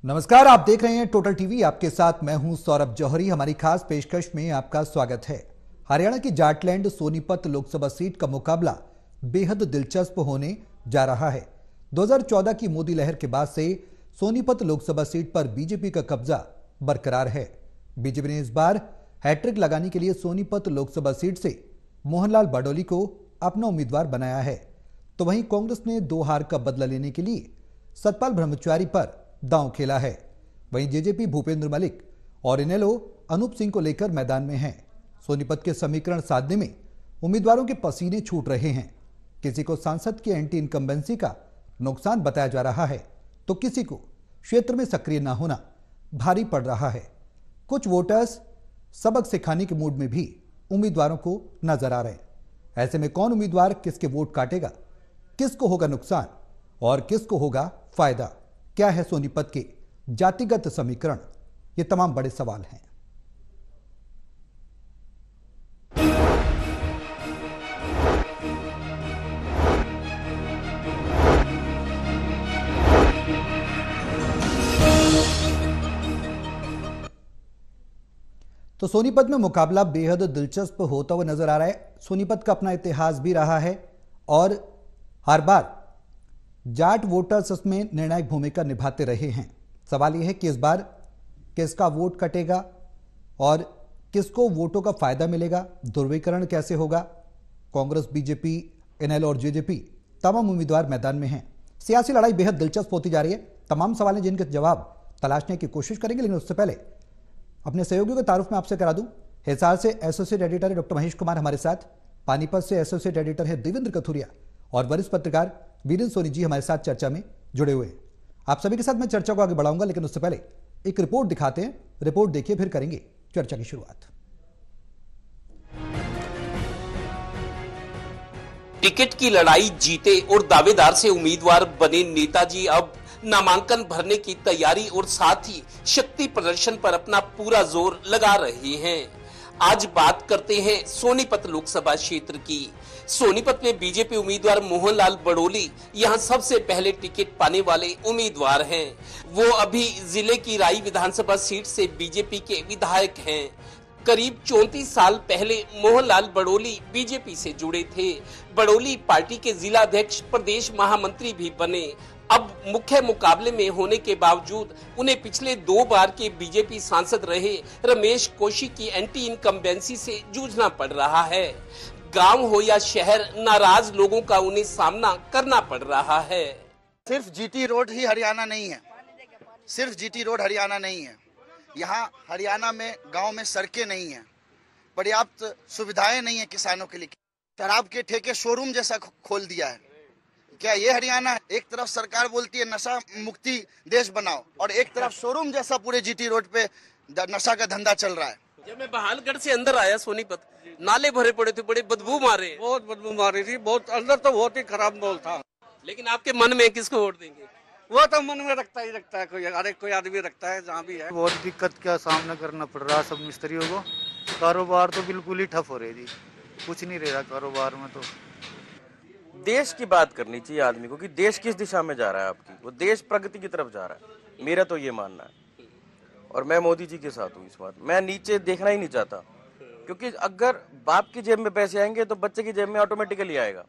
नमस्कार, आप देख रहे हैं टोटल टीवी। आपके साथ मैं हूं सौरभ जौहरी। हमारी खास पेशकश में आपका स्वागत है। हरियाणा की जाटलैंड सोनीपत लोकसभा सीट का मुकाबला बेहद दिलचस्प होने जा रहा है। 2014 की मोदी लहर के बाद से सोनीपत लोकसभा सीट पर बीजेपी का कब्जा बरकरार है। बीजेपी ने इस बार हैट्रिक लगाने के लिए सोनीपत लोकसभा सीट से मोहनलाल बड़ोली को अपना उम्मीदवार बनाया है, तो वहीं कांग्रेस ने दो हार का बदला लेने के लिए सतपाल ब्रह्मचारी पर दांव खेला है। वहीं जेजेपी भूपेंद्र मलिक और इनेलो अनूप सिंह को लेकर मैदान में हैं। सोनीपत के समीकरण साधने में उम्मीदवारों के पसीने छूट रहे हैं। किसी को सांसद के एंटी इनकम्बेंसी का नुकसान बताया जा रहा है, तो किसी को क्षेत्र में सक्रिय न होना भारी पड़ रहा है। कुछ वोटर्स सबक सिखाने के मूड में भी उम्मीदवारों को नजर आ रहे हैं। ऐसे में कौन उम्मीदवार किसके वोट काटेगा, किसको होगा नुकसान और किसको होगा फायदा, क्या है सोनीपत के जातिगत समीकरण, ये तमाम बड़े सवाल हैं। तो सोनीपत में मुकाबला बेहद दिलचस्प होता हुआ नजर आ रहा है। सोनीपत का अपना इतिहास भी रहा है और हर बार जाट वोटर्स इसमें निर्णायक भूमिका निभाते रहे हैं। सवाल यह है कि इस बार किसका वोट कटेगा और किसको वोटों का फायदा मिलेगा, ध्रुवीकरण कैसे होगा। कांग्रेस, बीजेपी, एनएल और जेजेपी तमाम उम्मीदवार मैदान में हैं। सियासी लड़ाई बेहद दिलचस्प होती जा रही है। तमाम सवाल हैं जिनके जवाब तलाशने की कोशिश करेंगे, लेकिन उससे पहले अपने सहयोगियों का तारुफ में आपसे करा दूं। हिसार से एसोसिएट एडिटर है डॉक्टर महेश कुमार हमारे साथ, पानीपत से एसोसिएट एडिटर है देवेंद्र कथुरिया और वरिष्ठ पत्रकार वीरेंद्र सोनी जी हमारे साथ चर्चा में जुड़े हुए हैं। आप सभी के साथ मैं चर्चा को आगे बढ़ाऊंगा, लेकिन उससे पहले एक रिपोर्ट दिखाते हैं। रिपोर्ट देखिए, फिर करेंगे चर्चा की शुरुआत। टिकट की लड़ाई जीते और दावेदार से उम्मीदवार बने नेताजी अब नामांकन भरने की तैयारी और साथ ही शक्ति प्रदर्शन पर अपना पूरा जोर लगा रहे हैं। आज बात करते हैं सोनीपत लोकसभा क्षेत्र की। सोनीपत में बीजेपी उम्मीदवार मोहनलाल बड़ोली यहां सबसे पहले टिकट पाने वाले उम्मीदवार हैं। वो अभी जिले की राई विधानसभा सीट से बीजेपी के विधायक हैं। करीब 34 साल पहले मोहनलाल बड़ोली बीजेपी से जुड़े थे। बड़ोली पार्टी के जिला अध्यक्ष, प्रदेश महामंत्री भी बने। अब मुख्य मुकाबले में होने के बावजूद उन्हें पिछले 2 बार के बीजेपी सांसद रहे रमेश कौशिक की एंटी इनकम्बेंसी से जूझना पड़ रहा है। गांव हो या शहर, नाराज लोगों का उन्हें सामना करना पड़ रहा है। सिर्फ जीटी रोड ही हरियाणा नहीं है, सिर्फ जीटी रोड हरियाणा नहीं है। यहाँ हरियाणा में गांव में सड़कें नहीं है, पर्याप्त सुविधाएं नहीं है किसानों के लिए। शराब के ठेके शोरूम जैसा खोल दिया है। क्या ये हरियाणा है? एक तरफ सरकार बोलती है नशा मुक्ति देश बनाओ और एक तरफ शोरूम जैसा पूरे जीटी रोड पे नशा का धंधा चल रहा है। जब मैं बहालगढ़ से अंदर आया सोनीपत, नाले भरे पड़े थे, बड़े बदबू मारे। बहुत बदबू मारी थी, बहुत अंदर तो बहुत ही खराब माहौल था। लेकिन आपके मन में किसको वोट देंगे? वो तो मन में रखता ही रखता है, कोई आदमी रखता है जहाँ भी है। बहुत दिक्कत का सामना करना पड़ रहा है सब मिस्त्रियों को। कारोबार तो बिल्कुल ही ठप हो रही जी, कुछ नहीं रह रहा कारोबार में। तो देश की बात करनी चाहिए आदमी को कि देश किस दिशा में जा रहा है आपकी, वो देश प्रगति की तरफ जा रहा है, मेरा तो ये मानना है। और मैं मोदी जी के साथ हूँ इस बात। मैं नीचे देखना ही नहीं चाहता, क्योंकि अगर बाप की जेब में पैसे आएंगे तो बच्चे की जेब में ऑटोमेटिकली आएगा।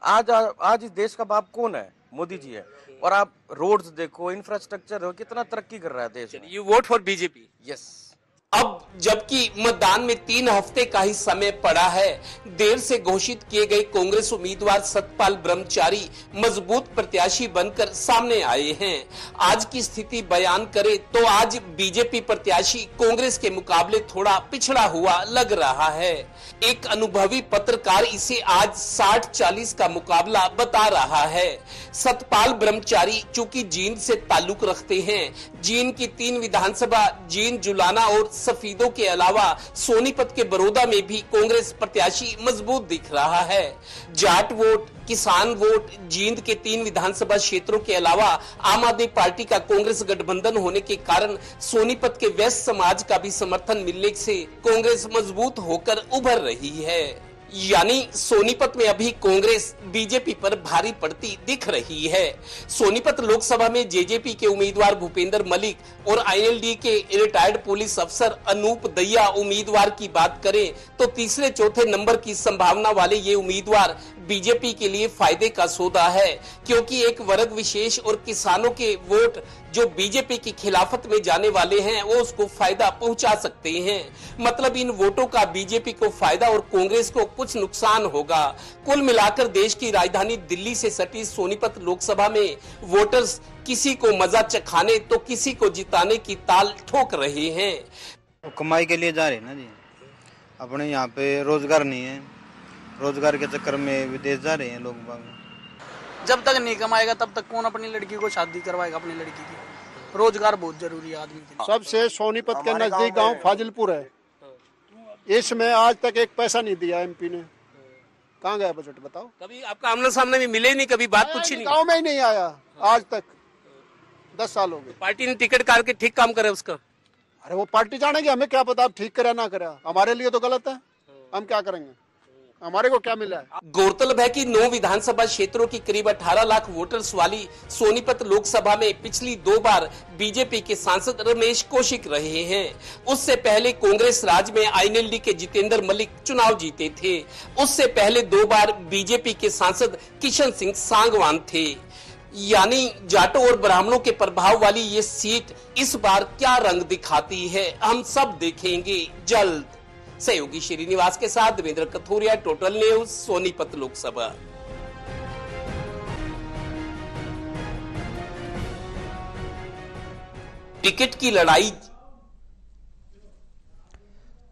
आज इस देश का बाप कौन है? मोदी जी है। और आप रोड्स देखो, इंफ्रास्ट्रक्चर हो, कितना तरक्की कर रहा है देश। You won't for BJP? Yes. अब जबकि मतदान में 3 हफ्ते का ही समय पड़ा है, देर से घोषित किए गए कांग्रेस उम्मीदवार सतपाल ब्रह्मचारी मजबूत प्रत्याशी बनकर सामने आए हैं। आज की स्थिति बयान करें तो आज बीजेपी प्रत्याशी कांग्रेस के मुकाबले थोड़ा पिछड़ा हुआ लग रहा है। एक अनुभवी पत्रकार इसे आज 60-40 का मुकाबला बता रहा है। सतपाल ब्रह्मचारी चूंकि जींद से ताल्लुक रखते हैं, जींद की 3 विधानसभा जींद, जुलाना और सफीदों के अलावा सोनीपत के बड़ौदा में भी कांग्रेस प्रत्याशी मजबूत दिख रहा है। जाट वोट, किसान वोट, जींद के 3 विधानसभा क्षेत्रों के अलावा आम आदमी पार्टी का कांग्रेस गठबंधन होने के कारण सोनीपत के वैश्य समाज का भी समर्थन मिलने से कांग्रेस मजबूत होकर उभर रही है। यानी सोनीपत में अभी कांग्रेस बीजेपी पर भारी पड़ती दिख रही है। सोनीपत लोकसभा में जेजेपी के उम्मीदवार भूपेंद्र मलिक और आईएनएलडी के रिटायर्ड पुलिस अफसर अनूप दहिया उम्मीदवार की बात करें तो तीसरे चौथे नंबर की संभावना वाले ये उम्मीदवार बीजेपी के लिए फायदे का सौदा है, क्योंकि एक वर्ग विशेष और किसानों के वोट जो बीजेपी की खिलाफत में जाने वाले हैं वो उसको फायदा पहुंचा सकते हैं। मतलब इन वोटों का बीजेपी को फायदा और कांग्रेस को कुछ नुकसान होगा। कुल मिलाकर देश की राजधानी दिल्ली से सटी सोनीपत लोकसभा में वोटर्स किसी को मजा चखाने तो किसी को जिताने की ताल ठोक रहे हैं। तो कमाई के लिए जा रहे हैं ना जी, अपने यहाँ पे रोजगार नहीं है, रोजगार के चक्कर में विदेश जा रहे हैं लोग बाग। जब तक नहीं कमाएगा तब तक कौन अपनी लड़की को शादी करवाएगा। अपनी लड़की की रोजगार बहुत जरूरी है आदमी के लिए। सबसे सोनीपत के नजदीक गांव फाजिलपुर है, इसमें आज तक एक पैसा नहीं दिया एमपी ने। कहाँ गया बजट बताओ? कभी आपका आमने सामने में मिले नहीं, कभी बात पूछी नहीं? गाँव में ही नहीं आया आज तक, 10 साल हो गए। पार्टी ने टिकट काट के ठीक काम करे उसका। अरे वो पार्टी जानेगी, हमें क्या पता आप ठीक करा ना करा, हमारे लिए तो गलत है, हम क्या करेंगे, हमारे को क्या मिला है। गौरतलब है कि 9 विधानसभा क्षेत्रों की करीब 18 लाख वोटर्स वाली सोनीपत लोकसभा में पिछली 2 बार बीजेपी के सांसद रमेश कौशिक रहे हैं। उससे पहले कांग्रेस राज में आईएनएलडी के जितेंद्र मलिक चुनाव जीते थे। उससे पहले 2 बार बीजेपी के सांसद किशन सिंह सांगवान थे। यानी जाटों और ब्राह्मणों के प्रभाव वाली ये सीट इस बार क्या रंग दिखाती है, हम सब देखेंगे जल्द। सहयोगी श्रीनिवास के साथ Devendra Kathoria, total news, Sonipat Lok Sabha. Ticket की लड़ाई।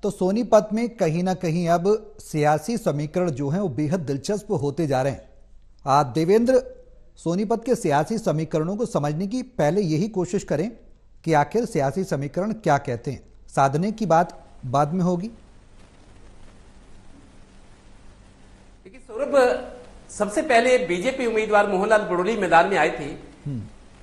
तो सोनीपत में कहीं ना कहीं अब सियासी समीकरण जो हैं वो बेहद दिलचस्प होते जा रहे हैं। देवेंद्र, सोनीपत के सियासी समीकरणों को समझने की पहले यही कोशिश करें कि आखिर सियासी समीकरण क्या कहते हैं। साधने की बात बाद में होगी। देखिए सौरभ, सबसे पहले बीजेपी उम्मीदवार मोहनलाल बड़ोली मैदान में आए थे।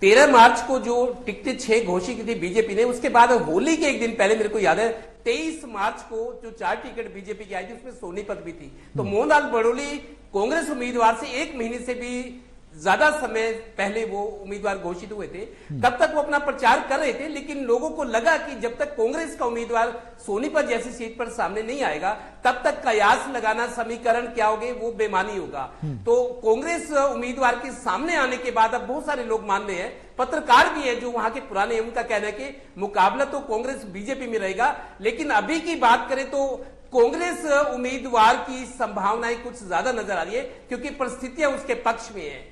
13 मार्च को जो टिकटें 6 घोषित की थी बीजेपी ने, उसके बाद होली के एक दिन पहले मेरे को याद है 23 मार्च को जो 4 टिकट बीजेपी की आई थी उसमें सोनीपत भी थी। तो मोहनलाल बड़ोली कांग्रेस उम्मीदवार से 1 महीने से भी ज्यादा समय पहले वो उम्मीदवार घोषित हुए थे। तब तक वो अपना प्रचार कर रहे थे, लेकिन लोगों को लगा कि जब तक कांग्रेस का उम्मीदवार सोनीपत जैसी सीट पर सामने नहीं आएगा तब तक कयास लगाना, समीकरण क्या होंगे वो बेमानी होगा। तो कांग्रेस उम्मीदवार के सामने आने के बाद अब बहुत सारे लोग मान रहे हैं, पत्रकार भी है जो वहां के पुराने, उनका कहना है कि मुकाबला तो कांग्रेस बीजेपी में रहेगा। लेकिन अभी की बात करें तो कांग्रेस उम्मीदवार की संभावनाएं कुछ ज्यादा नजर आ रही है, क्योंकि परिस्थितियां उसके पक्ष में है।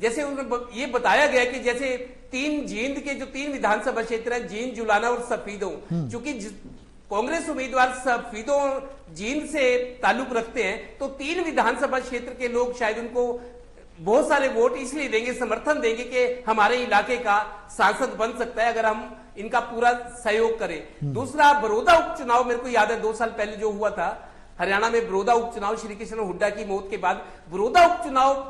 जैसे उन्हें ये बताया गया कि जैसे 3 जींद के जो 3 विधानसभा क्षेत्र हैं, जींद, जुलाना और सफीदों, चूंकि कांग्रेस उम्मीदवार सफीदों जींद से ताल्लुक रखते हैं तो 3 विधानसभा क्षेत्र के लोग शायद उनको बहुत सारे वोट इसलिए देंगे, समर्थन देंगे कि हमारे इलाके का सांसद बन सकता है अगर हम इनका पूरा सहयोग करें। दूसरा, बड़ौदा उपचुनाव मेरे को याद है 2 साल पहले जो हुआ था हरियाणा में, बड़ौदा उपचुनाव, श्री कृष्ण हुड्डा की मौत के बाद बड़ौदा उपचुनाव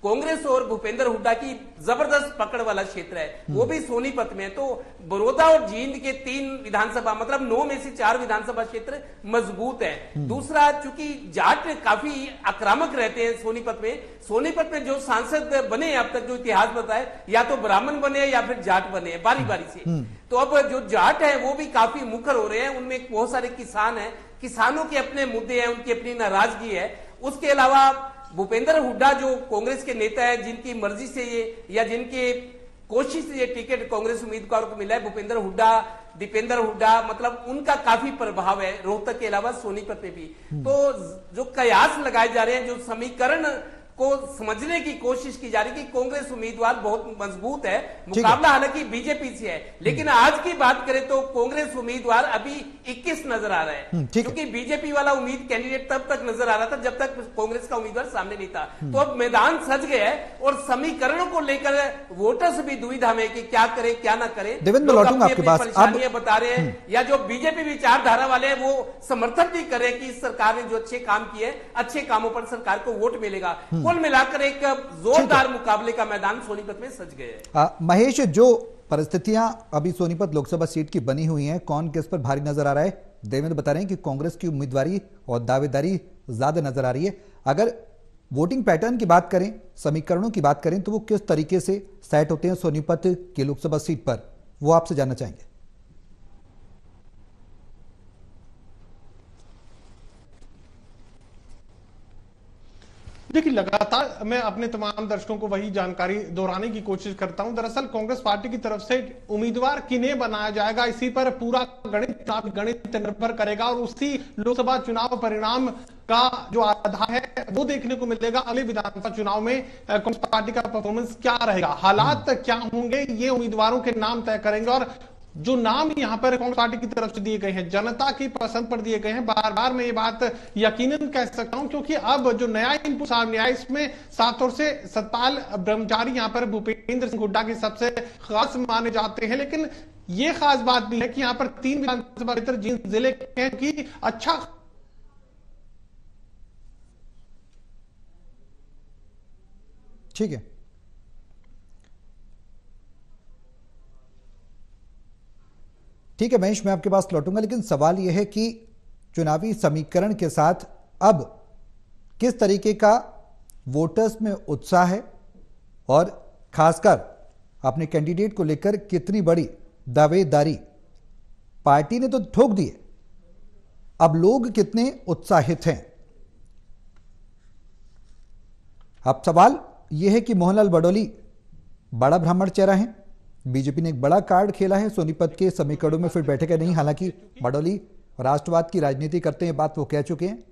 कांग्रेस और भूपेंद्र हुड्डा की जबरदस्त पकड़ वाला क्षेत्र है, वो भी सोनीपत में है। तो बड़ौदा और जींद के 3 विधानसभा, मतलब 9 में से 4 विधानसभा क्षेत्र मजबूत है। दूसरा, चूंकि जाट काफी आक्रामक रहते हैं सोनीपत में जो सांसद बने हैं अब तक, जो इतिहास बताए, या तो ब्राह्मण बने या फिर जाट बने बारी बारी से। तो अब जो जाट है वो भी काफी मुखर हो रहे हैं, उनमें बहुत सारे किसान हैं, किसानों के अपने मुद्दे हैं, उनकी अपनी नाराजगी है। उसके अलावा भूपेंद्र हुड्डा जो कांग्रेस के नेता है, जिनकी मर्जी से ये या जिनके कोशिश से ये टिकट कांग्रेस उम्मीदवार को मिला है, भूपेंद्र हुड्डा, दीपेंद्र हुड्डा, मतलब उनका काफी प्रभाव है रोहतक के अलावा सोनीपत में भी। तो जो कयास लगाए जा रहे हैं, जो समीकरण को समझने की कोशिश की जा रही है कि कांग्रेस उम्मीदवार बहुत मजबूत है, मुकाबला हालांकि बीजेपी से है, लेकिन आज की बात करें तो कांग्रेस उम्मीदवार अभी 21 नजर आ रहा है, क्योंकि बीजेपी वाला उम्मीद कैंडिडेट तब तक नजर आ रहा था जब तक कांग्रेस का उम्मीदवार सामने नहीं था। तो अब मैदान सज गया है और समीकरणों को लेकर वोटर्स भी दुविधा में कि क्या करे क्या ना करे। देवेंद्र, लौटूंगा आपके पास। परेशानियां बता रहे हैं, या जो बीजेपी विचारधारा वाले हैं वो समर्थन भी करे कि इस सरकार ने जो अच्छे काम किए, अच्छे कामों पर सरकार को वोट मिलेगा। कुल मिलाकर एक जोरदार मुकाबले का मैदान सोनीपत में सज गया है। महेश, जो परिस्थितियां अभी सोनीपत लोकसभा सीट की बनी हुई हैं, कौन किस पर भारी नजर आ रहा है? देवेंद्र बता रहे हैं कि कांग्रेस की उम्मीदवारी और दावेदारी ज्यादा नजर आ रही है। अगर वोटिंग पैटर्न की बात करें, समीकरणों की बात करें, तो वो किस तरीके से सेट होते हैं सोनीपत की लोकसभा सीट पर, वो आपसे जानना चाहेंगे। देखिए, लगातार मैं अपने तमाम दर्शकों को वही जानकारी दोहराने की कोशिश करता हूं। दरअसल कांग्रेस पार्टी की तरफ से उम्मीदवार किन्हें बनाया जाएगा, इसी पर पूरा गणित निर्भर करेगा और उसी लोकसभा चुनाव परिणाम का जो आधार है वो देखने को मिलेगा। अगले विधानसभा चुनाव में कांग्रेस पार्टी का परफॉर्मेंस क्या रहेगा, हालात क्या होंगे, ये उम्मीदवारों के नाम तय करेंगे। और जो नाम यहां पर कांग्रेस पार्टी की तरफ से दिए गए हैं, जनता की पसंद पर दिए गए हैं। बार बार मैं ये बात यकीनन कह सकता हूं, क्योंकि अब जो नया इनपुट सामने आया, इसमें साफ तौर से सतपाल ब्रह्मचारी यहां पर भूपेंद्र सिंह हुड्डा की सबसे खास माने जाते हैं। लेकिन ये खास बात भी है कि यहां पर 3 विधानसभा क्षेत्र जिन जिले के हैं कि अच्छा ठीक है, ठीक है महेश, मैं आपके पास लौटूंगा, लेकिन सवाल यह है कि चुनावी समीकरण के साथ अब किस तरीके का वोटर्स में उत्साह है और खासकर अपने कैंडिडेट को लेकर कितनी बड़ी दावेदारी पार्टी ने तो ठोक दी है, अब लोग कितने उत्साहित हैं। अब सवाल यह है कि मोहनलाल बडोली बड़ा ब्राह्मण चेहरा है, बीजेपी ने एक बड़ा कार्ड खेला है, सोनीपत के समीकरणों में फिर बैठेगा नहीं। हालांकि बडोली राष्ट्रवाद की राजनीति करते हैं, बात वो कह चुके हैं,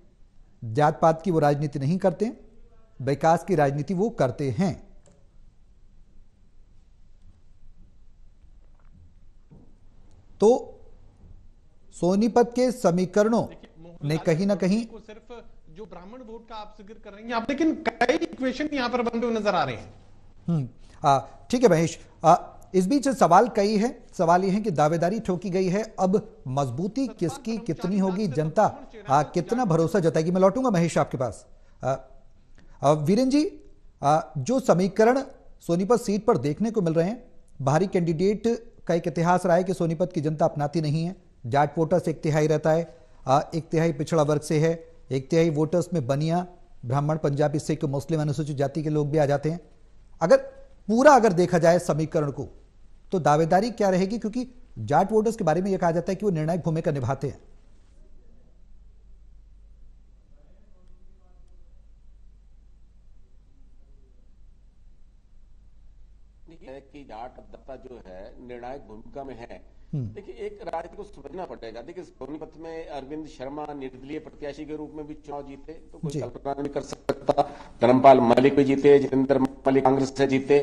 जात पात की वो राजनीति नहीं करते हैं, विकास की राजनीति वो करते हैं। तो सोनीपत के समीकरणों ने कहीं ना कहीं सिर्फ जो ब्राह्मण वोट का आप जिक्र कर रहे हैं आप, लेकिन कई इक्वेशन यहां पर बनते हुए नजर आ रहे हैं। ठीक है महेश, इस बीच सवाल कई है, सवाल यह है कि दावेदारी ठोकी गई है, अब मजबूती किसकी कितनी होगी, जनता कितना भरोसा जताएगी। मैं लौटूंगा महेश आपके पास। वीरेन जी, जो समीकरण सोनीपत सीट पर देखने को मिल रहे हैं, बाहरी कैंडिडेट का एक इतिहास रहा है कि सोनीपत की जनता अपनाती नहीं है, जाट वोटर्स 1/3 रहता है, 1/3 पिछड़ा वर्ग से है, 1/3 वोटर्स में बनिया, ब्राह्मण, पंजाबी, सिख, मुस्लिम, अनुसूचित जाति के लोग भी आ जाते हैं। अगर देखा जाए समीकरण को, तो दावेदारी क्या रहेगी, क्योंकि जाट वोटर्स के बारे में यह कहा जाता है कि वो निर्णायक भूमिका निभाते हैं। कि जाट मतदाता जो है निर्णायक भूमिका में है। देखिए, एक राजनीति को समझना पड़ेगा। देखिए, सोनीपत में अरविंद शर्मा निर्दलीय प्रत्याशी के रूप में भी चुनाव जीते, तो कोई कल्पना नहीं कर सकता। धर्मपाल मलिक भी जीते, जितेंद्र मलिक कांग्रेस से जीते,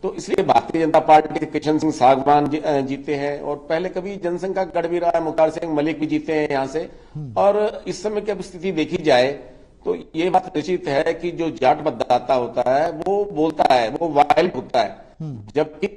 तो इसलिए भारतीय जनता पार्टी के किशन सिंह सागवान जीते हैं। और पहले कभी जनसंघ का गढ़ भी रहा है, मुख्तार सिंह मलिक भी जीते हैं यहाँ से। और इस समय की अब स्थिति देखी जाए तो ये बात निश्चित है कि जो जाट मतदाता होता है वो बोलता है, वो वायलेंट होता है, जबकि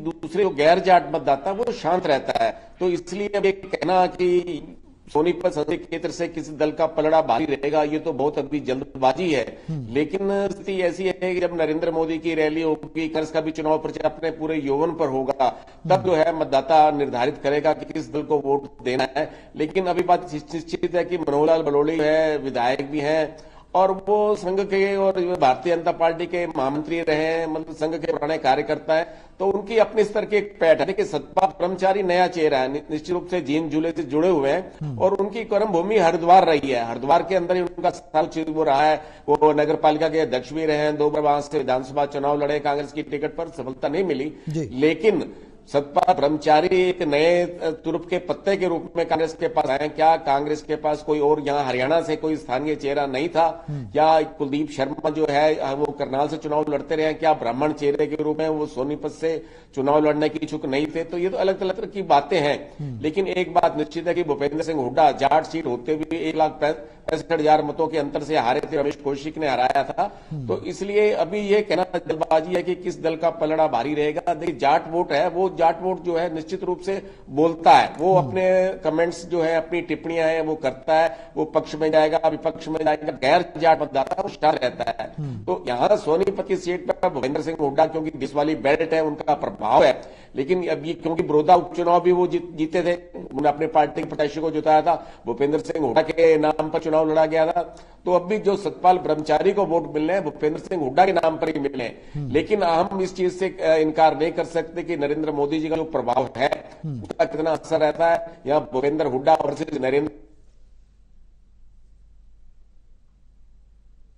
दूसरे जो गैर जाट मतदाता वो शांत रहता है। तो इसलिए अब एक कहना कि सोनीपत संसदीय क्षेत्र से किसी दल का पलड़ा भारी रहेगा, ये तो बहुत अभी जल्दबाजी है। लेकिन स्थिति ऐसी है कि जब नरेंद्र मोदी की रैली होगी, कांग्रेस का भी चुनाव प्रचार अपने पूरे यौवन पर होगा, तब जो है मतदाता निर्धारित करेगा कि किस दल को वोट देना है। लेकिन अभी बात निश्चित है कि मनोहरलाल बडोली है, विधायक भी है, और वो संघ के और भारतीय जनता पार्टी के महामंत्री रहे, मतलब संघ के पुराने कार्यकर्ता है, तो उनकी अपने स्तर की एक पैठ है। देखिए, सतपाल ब्रह्मचारी नया चेहरा है, निश्चित रूप से जीन जूले से जुड़े हुए हैं, और उनकी कर्म भूमि हरिद्वार रही है। हरिद्वार के अंदर ही उनका साल वो रहा है, वो नगर पालिका के अध्यक्ष भी रहे हैं, 2 बार वहां से विधानसभा चुनाव लड़े, कांग्रेस की टिकट पर सफलता नहीं मिली। लेकिन सतपाल ब्रह्मचारी एक नए तुरुप के पत्ते के रूप में कांग्रेस के पास आए। क्या कांग्रेस के पास कोई और यहाँ हरियाणा से कोई स्थानीय चेहरा नहीं था? या कुलदीप शर्मा जो है वो करनाल से चुनाव लड़ते रहे, क्या ब्राह्मण चेहरे के रूप में वो सोनीपत से चुनाव लड़ने की इच्छुक नहीं थे? तो ये तो अलग अलग तरह की बातें हैं। लेकिन एक बात निश्चित है कि भूपेंद्र सिंह हुड्डा जाट सीट होते हुए 1,65,000 मतों के अंतर से हारे थे, रमेश कौशिक ने हराया था। तो इसलिए अभी ये कहना जल्दबाजी है कि किस दल का पलड़ा भारी रहेगा। देखिए, जाट वोट है, वो जाट वोट जो है निश्चित रूप से बोलता है, वो अपने कमेंट्स जो है, अपनी टिप्पणियां हैं वो करता है, वो पक्ष में जाएगा, विपक्ष में जाएगा। गैर जाट मतदाता वो शांत रहता है। तो यहाँ सोनीपत की सीट पर पर भूपेंद्र सिंह हुड्डा क्योंकि देश वाली बेल्ट है, उनका प्रभाव है। लेकिन अब ये क्योंकि बड़ौदा उपचुनाव भी वो जीते थे, उन्होंने अपने पार्टी के प्रत्याशी को जिताया था, भूपेंद्र सिंह हुड्डा के नाम पर चुनाव लड़ा गया था। तो अब भी जो सतपाल ब्रह्मचारी को वोट मिलने हैं भूपेंद्र सिंह हुड्डा के नाम पर ही मिलने हैं। लेकिन हम इस चीज से इनकार नहीं कर सकते कि नरेंद्र मोदी जी का जो प्रभाव है उसका कितना असर रहता है। यहाँ भूपेंद्र हुड्डा वर्सेस नरेंद्र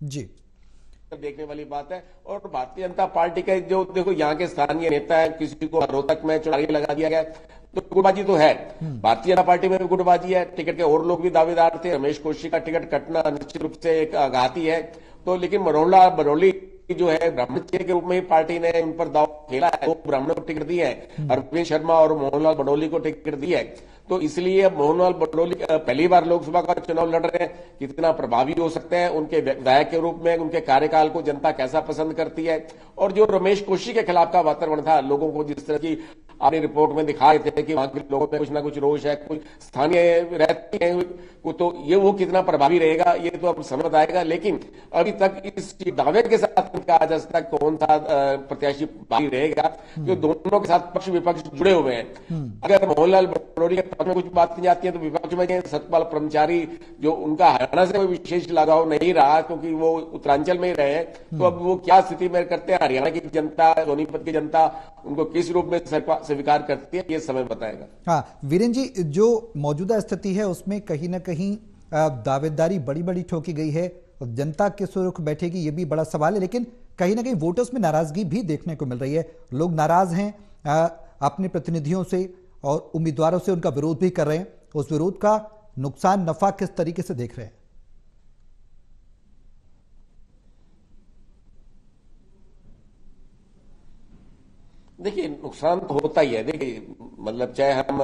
जी देखने वाली बात है। और भारतीय जनता पार्टी के जो देखो यहाँ के स्थानीय नेता है, किसी को रोहतक में चुनावी लगा दिया गया, तो गुटबाजी तो है। भारतीय जनता पार्टी में भी गुटबाजी है। टिकट के और लोग भी दावेदार थे। रमेश कौशिक का टिकट कटना निश्चित रूप से एक आघाती है। तो लेकिन बरौली जो है ब्राह्मण चेहरे के रूप में ही पार्टी ने उन पर दाव खेला है, तो ब्राह्मणों को टिकट दी है। अरविंद शर्मा और मोहनलाल बडोली को टिकट दी है। तो इसलिए अब मोहनलाल बडोली पहली बार लोकसभा का चुनाव लड़ रहे हैं, कितना प्रभावी हो सकते हैं, उनके विधायक के रूप में उनके कार्यकाल को जनता कैसा पसंद करती है। और जो रमेश कौशिक के खिलाफ का वातावरण था, लोगों को जिस तरह की आपने रिपोर्ट में दिखाए थे कि वहां के लोगों में कुछ ना कुछ रोष है, कुछ स्थानीय रहते हैं, तो ये वो कितना प्रभावी रहेगा ये तो अब समझ आएगा। लेकिन अभी तक इस दावे के साथ कहा जा सकता है कौन सा प्रत्याशी बाकी रहेगा, जो दोनों के साथ पक्ष विपक्ष जुड़े हुए हैं। अगर मोहनलाल बडोली के पक्ष में कुछ बात नहीं जाती है तो विपक्ष में सतपाल ब्रह्मचारी जो उनका हरियाणा से कोई विशेष लगाव नहीं रहा क्योंकि वो उत्तरांचल में ही रहे, तो अब वो क्या स्थिति में करते हैं, हरियाणा की जनता, सोनीपत की जनता उनको किस रूप में स्वीकार करती है, ये समय बताएगा। हाँ वीरेंद्र जी, जो मौजूदा स्थिति है उसमें कहीं ना कहीं दावेदारी बड़ी बड़ी ठोकी गई है, जनता किस रुख बैठेगी ये भी बड़ा सवाल है। लेकिन कहीं ना कहीं वोटर्स में नाराजगी भी देखने को मिल रही है। लोग नाराज हैं अपने प्रतिनिधियों से और उम्मीदवारों से, उनका विरोध भी कर रहे हैं। उस विरोध का नुकसान नफा किस तरीके से देख रहे हैं? देखिए नुकसान तो होता ही है। देखिए मतलब चाहे हम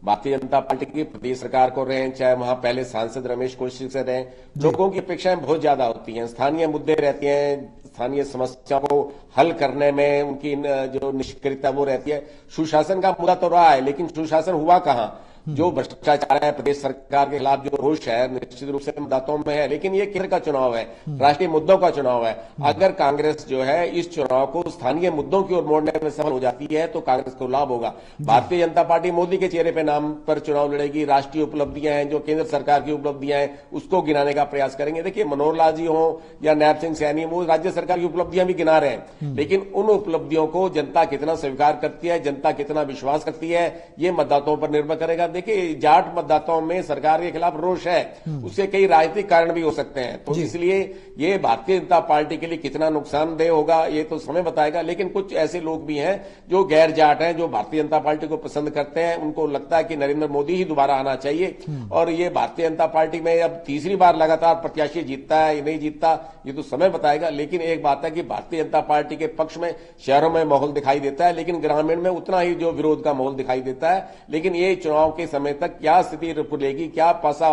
भारतीय जनता पार्टी की प्रदेश सरकार को रहे, चाहे वहां पहले सांसद रमेश कौशिक से रहे, लोगों की अपेक्षाएं बहुत ज्यादा होती हैं। स्थानीय मुद्दे रहते हैं, स्थानीय समस्याओं को हल करने में उनकी जो निष्क्रियता वो रहती है। सुशासन का मुद्दा तो रहा है, लेकिन सुशासन हुआ कहां? जो भ्रष्टाचार है, प्रदेश सरकार के खिलाफ जो रोष है, निश्चित रूप से मतदाताओं में है। लेकिन ये केंद्र का चुनाव है, राष्ट्रीय मुद्दों का चुनाव है। अगर कांग्रेस जो है इस चुनाव को स्थानीय मुद्दों की ओर मोड़ने में सफल हो जाती है तो कांग्रेस को लाभ होगा। भारतीय जनता पार्टी मोदी के चेहरे पे नाम पर चुनाव लड़ेगी। राष्ट्रीय उपलब्धियां हैं, जो केंद्र सरकार की उपलब्धियां हैं, उसको गिनाने का प्रयास करेंगे। देखिए मनोहर लाल जी हो या नैब सिंह सैनी, वो राज्य सरकार की उपलब्धियां भी गिना रहे हैं, लेकिन उन उपलब्धियों को जनता कितना स्वीकार करती है, जनता कितना विश्वास करती है, ये मतदाताओं पर निर्भर करेगा। देखिए जाट मतदाताओं में सरकार के खिलाफ रोष है, उससे कई राजनीतिक कारण भी हो सकते हैं। तो इसलिए ये भारतीय जनता पार्टी के लिए कितना नुकसानदेह होगा ये तो समय बताएगा। लेकिन कुछ ऐसे लोग भी हैं जो गैर जाट हैं, जो भारतीय जनता पार्टी को पसंद करते हैं, उनको लगता है कि नरेंद्र मोदी ही दोबारा आना चाहिए। और ये भारतीय जनता पार्टी में अब तीसरी बार लगातार प्रत्याशी जीतता है या नहीं जीतता ये तो समय बताएगा। लेकिन एक बात है कि भारतीय जनता पार्टी के पक्ष में शहरों में माहौल दिखाई देता है, लेकिन ग्रामीण में उतना ही जो विरोध का माहौल दिखाई देता है। लेकिन ये चुनाव के समय तक क्या स्थिति खुलेगी, क्या पासा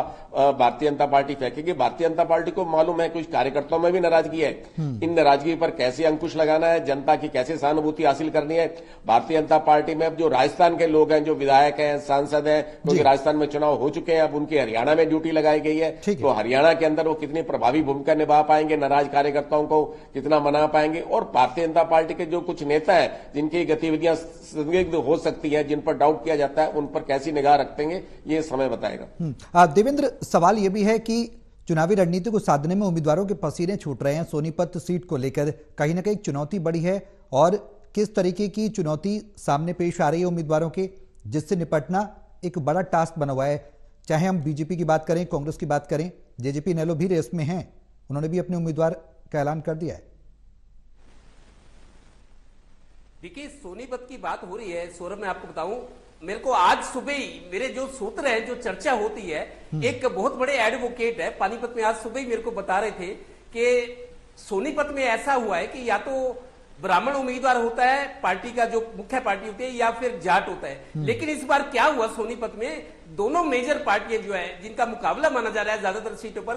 भारतीय जनता पार्टी फेंकेगी। भारतीय जनता पार्टी को मालूम है कुछ कार्यकर्ताओं में भी नाराजगी है, इन नाराजगी पर कैसे अंकुश लगाना है, जनता की कैसे सहानुभूति हासिल करनी है। भारतीय जनता पार्टी में अब जो राजस्थान के लोग हैं, जो विधायक हैं, सांसद हैं, क्योंकि राजस्थान में चुनाव हो चुके हैं, अब उनकी हरियाणा में ड्यूटी लगाई गई है, तो हरियाणा के अंदर वो कितनी प्रभावी भूमिका निभा पाएंगे, नाराज कार्यकर्ताओं को कितना मना पाएंगे। और भारतीय जनता पार्टी के जो कुछ नेता हैं जिनकी गतिविधियां संदिग्ध हो सकती है, जिन पर डाउट किया जाता है, उन पर कैसी निगाह रखेंगे ये समय बताएगा। देवेंद्र, सवाल यह भी है कि चुनावी रणनीति को साधने में उम्मीदवारों के पसीने छूट रहे हैं। सोनीपत सीट को लेकर कहीं ना कहीं चुनौती बड़ी है, और किस तरीके की चुनौती सामने पेश आ रही है उम्मीदवारों के, जिससे निपटना एक बड़ा टास्क बना हुआ है। चाहे हम बीजेपी की बात करें, कांग्रेस की बात करें, जेजेपी नेलो भी रेस में हैं, उन्होंने भी अपने उम्मीदवार का ऐलान कर दिया है। देखिए सोनीपत की बात हो रही है सौरभ, मैं आपको बताऊं, मेरे को आज सुबह ही मेरे जो सूत्र है, जो चर्चा होती है, एक बहुत बड़े एडवोकेट है पानीपत में, आज सुबह ही मेरे को बता रहे थे कि सोनीपत में ऐसा हुआ है कि या तो ब्राह्मण उम्मीदवार होता है पार्टी का, जो मुख्य पार्टी होती है, या फिर जाट होता है। लेकिन इस बार क्या हुआ सोनीपत में, दोनों मेजर पार्टियां जो है जिनका मुकाबला माना जा रहा है ज्यादातर सीटों पर,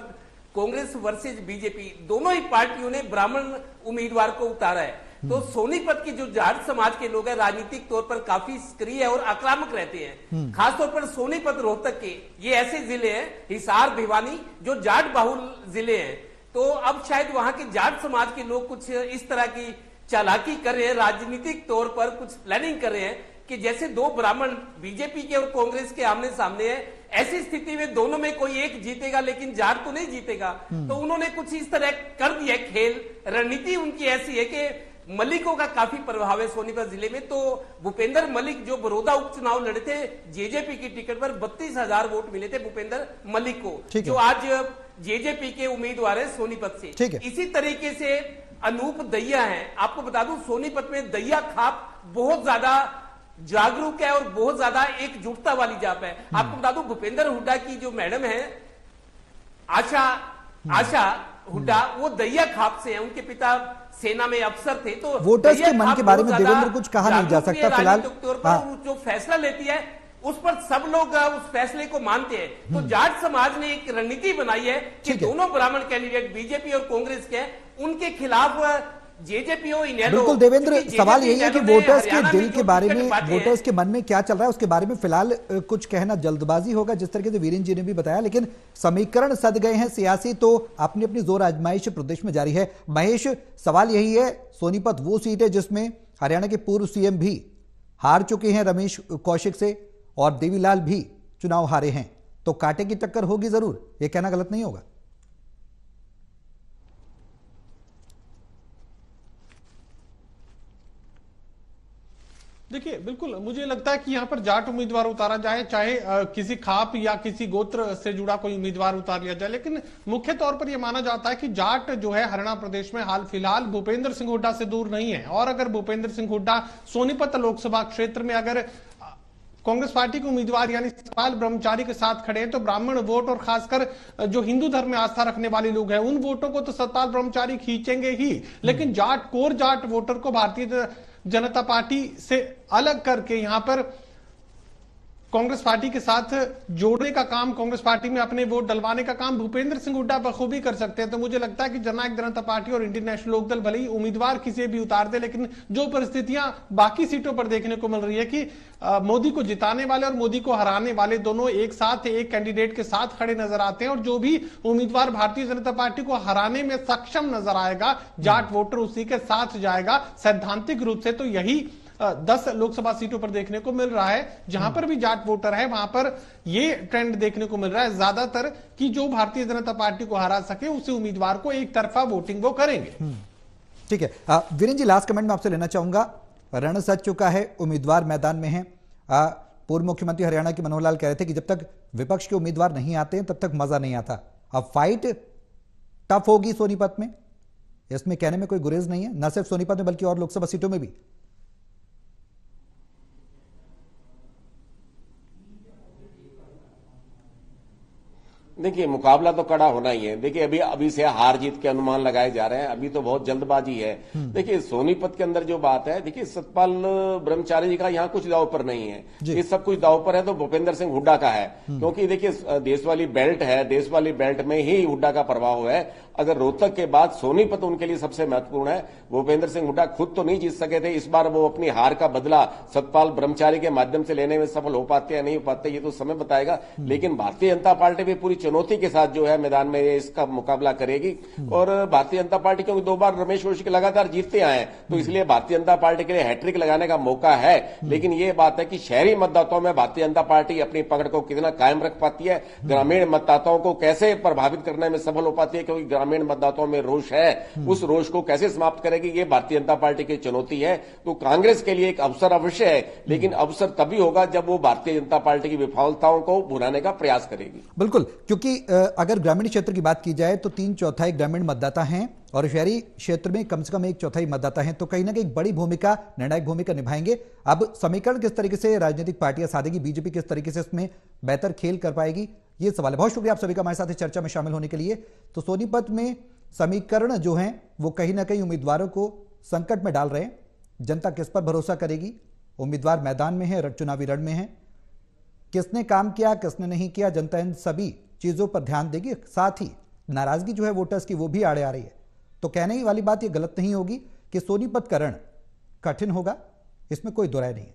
कांग्रेस वर्सेज बीजेपी, दोनों ही पार्टियों ने ब्राह्मण उम्मीदवार को उतारा है। तो सोनीपत की जो जाट समाज के लोग हैं राजनीतिक तौर पर काफी सक्रिय और आक्रामक रहते हैं। खासतौर पर सोनीपत, रोहतक के ये ऐसे जिले हैं, हिसार, भिवानी, जो जाट बाहुल जिले हैं। तो अब शायद वहां के जाट समाज के लोग कुछ इस तरह की चालाकी कर रहे हैं, राजनीतिक तौर पर कुछ प्लानिंग कर रहे हैं कि जैसे दो ब्राह्मण बीजेपी के और कांग्रेस के आमने सामने है, ऐसी स्थिति में दोनों में कोई एक जीतेगा लेकिन जाट तो नहीं जीतेगा। तो उन्होंने कुछ इस तरह कर दिया खेल। रणनीति उनकी ऐसी है कि मलिकों का काफी प्रभाव है सोनीपत जिले में। तो भूपेंद्र मलिक जो बड़ौदा उपचुनाव लड़े थे जेजेपी की टिकट पर 32,000 वोट मिले थे भूपेंद्र मलिक को, जो आज जेजेपी के उम्मीदवार है सोनीपत से। इसी तरीके से अनूप दहिया है। आपको बता दूं सोनीपत में दहिया खाप बहुत ज्यादा जागरूक है और बहुत ज्यादा एकजुटता वाली जाप है। आपको बता दूं भूपेंद्र हुड्डा की जो मैडम है आशा हुड्डा, वो दहिया खाप से है। उनके पिता सेना में अफसर थे। तो वोटर्स के मन के बारे में देवेंद्र कुछ कहा नहीं जा सकता फिलहाल। जो फैसला लेती है उस पर सब लोग उस फैसले को मानते हैं। तो जाट समाज ने एक रणनीति बनाई है कि दोनों ब्राह्मण कैंडिडेट बीजेपी और कांग्रेस के उनके खिलाफ जेजेपी हो इनेलो। बिल्कुल देवेंद्र, सवाल यही है कि वोटर्स के दिल के बारे में, वोटर्स के मन में क्या चल रहा है उसके बारे में फिलहाल कुछ कहना जल्दबाजी होगा, जिस तरीके से वीरेंद्र जी ने भी बताया। लेकिन समीकरण सद गए हैं सियासी, तो अपनी अपनी जोर आजमाइश प्रदेश में जारी है। महेश, सवाल यही है, सोनीपत वो सीट है जिसमें हरियाणा के पूर्व सीएम भी हार चुके हैं रमेश कौशिक से, और देवीलाल भी चुनाव हारे हैं। तो कांटे की टक्कर होगी जरूर, यह कहना गलत नहीं होगा। देखिए बिल्कुल मुझे लगता है कि यहां पर जाट उम्मीदवार उतारा जाए, चाहे किसी खाप या किसी गोत्र से जुड़ा कोई उम्मीदवार उतार लिया जाए। लेकिन मुख्य तौर पर यह माना जाता है कि जाट जो है हरियाणा प्रदेश में हाल फिलहाल भूपेंद्र सिंह हुड्डा से दूर नहीं है। और अगर भूपेंद्र सिंह हुड्डा सोनीपत लोकसभा क्षेत्र में अगर कांग्रेस पार्टी के उम्मीदवार यानी सतपाल ब्रह्मचारी के साथ खड़े हैं, तो ब्राह्मण वोट और खासकर जो हिंदू धर्म में आस्था रखने वाले लोग हैं उन वोटों को तो सतपाल ब्रह्मचारी खींचेंगे ही। लेकिन जाट कोर जाट वोटर को भारतीय जनता पार्टी से अलग करके यहां पर कांग्रेस पार्टी के साथ जोड़ने का काम, कांग्रेस पार्टी में अपने वोट डलवाने का काम भूपेंद्र सिंह हुड्डा बखूबी कर सकते हैं। तो मुझे लगता है कि जननायक जनता पार्टी और इंडियन नेशनल लोकदल भले ही उम्मीदवार किसी भी उतार दे, लेकिन जो परिस्थितियां बाकी सीटों पर देखने को मिल रही है कि मोदी को जिताने वाले और मोदी को हराने वाले दोनों एक साथ एक कैंडिडेट के साथ खड़े नजर आते हैं। और जो भी उम्मीदवार भारतीय जनता पार्टी को हराने में सक्षम नजर आएगा, जाट वोटर उसी के साथ जाएगा। सैद्धांतिक रूप से तो यही 10 लोकसभा सीटों पर देखने को मिल रहा है। जहां पर भी जाट वोटर है वहां पर ये ट्रेंड देखने को मिल रहा है ज्यादातर कि जो भारतीय जनता पार्टी को हरा सके उसी उम्मीदवार को एक तरफा वोटिंग वो करेंगे। ठीक है वीरेंद्र जी, लास्ट कमेंट में आपसे लेना चाहूंगा। रण सज चुका है, उम्मीदवार मैदान में है। पूर्व मुख्यमंत्री हरियाणा के मनोहर लाल कह रहे थे कि जब तक विपक्ष के उम्मीदवार नहीं आते हैं तब तक मजा नहीं आता। अब फाइट टफ होगी सोनीपत में, इसमें कहने में कोई गुरेज नहीं है, न सिर्फ सोनीपत में बल्कि और लोकसभा सीटों में भी। देखिए मुकाबला तो कड़ा होना ही है। देखिए अभी से हार जीत के अनुमान लगाए जा रहे हैं, अभी तो बहुत जल्दबाजी है। देखिए सोनीपत के अंदर जो बात है, देखिए सतपाल ब्रह्मचारी जी का यहाँ कुछ दाव पर नहीं है। ये सब कुछ दाव पर है तो भूपेंद्र सिंह हुड्डा का है, क्योंकि देखिए देश वाली बेल्ट है, देश वाली बेल्ट में ही हुड्डा का प्रभाव है। अगर रोहतक के बाद सोनीपत उनके लिए सबसे महत्वपूर्ण है। भूपेंद्र सिंह हुड्डा खुद तो नहीं जीत सके थे, इस बार वो अपनी हार का बदला सतपाल ब्रह्मचारी के माध्यम से लेने में सफल हो पाते या नहीं हो पाते ये तो समय बताएगा। लेकिन भारतीय जनता पार्टी भी पूरी चुनौती के साथ जो है मैदान में इसका मुकाबला करेगी। और भारतीय जनता पार्टी क्योंकि 2 बार रमेश कौशिक लगातार जीतते आए हैं, तो इसलिए भारतीय जनता पार्टी के लिए हैट्रिक लगाने का मौका है। लेकिन ये बात है कि शहरी मतदाताओं में भारतीय जनता पार्टी अपनी पकड़ को कितना कायम रख पाती है, ग्रामीण मतदाताओं को कैसे प्रभावित करने में सफल हो पाती है, क्योंकि ग्रामीण मतदाताओं में रोष है, उस रोष को कैसे समाप्त करेगी, ये भारतीय जनता पार्टी की चुनौती है। तो कांग्रेस के लिए एक अवसर अवश्य है, लेकिन अवसर तभी होगा जब वो भारतीय जनता पार्टी की विफलताओं को भुनाने का प्रयास करेगी। बिल्कुल, क्योंकि अगर ग्रामीण क्षेत्र की बात की जाए तो 3/4 ग्रामीण मतदाता हैं और शहरी क्षेत्र में कम से कम 1/4 मतदाता हैं। तो कहीं ना कहीं बड़ी भूमिका, निर्णायक भूमिका निभाएंगे। अब समीकरण किस तरीके से राजनीतिक पार्टियां साधेगी, बीजेपी किस तरीके से इसमें बेहतर खेल कर पाएगी, ये सवाल है। बहुत शुक्रिया आप सभी का हमारे साथ इस चर्चा में शामिल होने के लिए। तो सोनीपत में समीकरण जो हैं वो कहीं ना कहीं उम्मीदवारों को संकट में डाल रहे हैं। जनता किस पर भरोसा करेगी, उम्मीदवार मैदान में है, चुनावी रण में है, किसने काम किया किसने नहीं किया, जनता इन सभी चीजों पर ध्यान देगी। साथ ही नाराजगी जो है वोटर्स की वो भी आड़े आ रही है। तो कहने ही वाली बात ये गलत नहीं होगी कि सोनीपत का रण कठिन होगा, इसमें कोई दो राय नहीं है।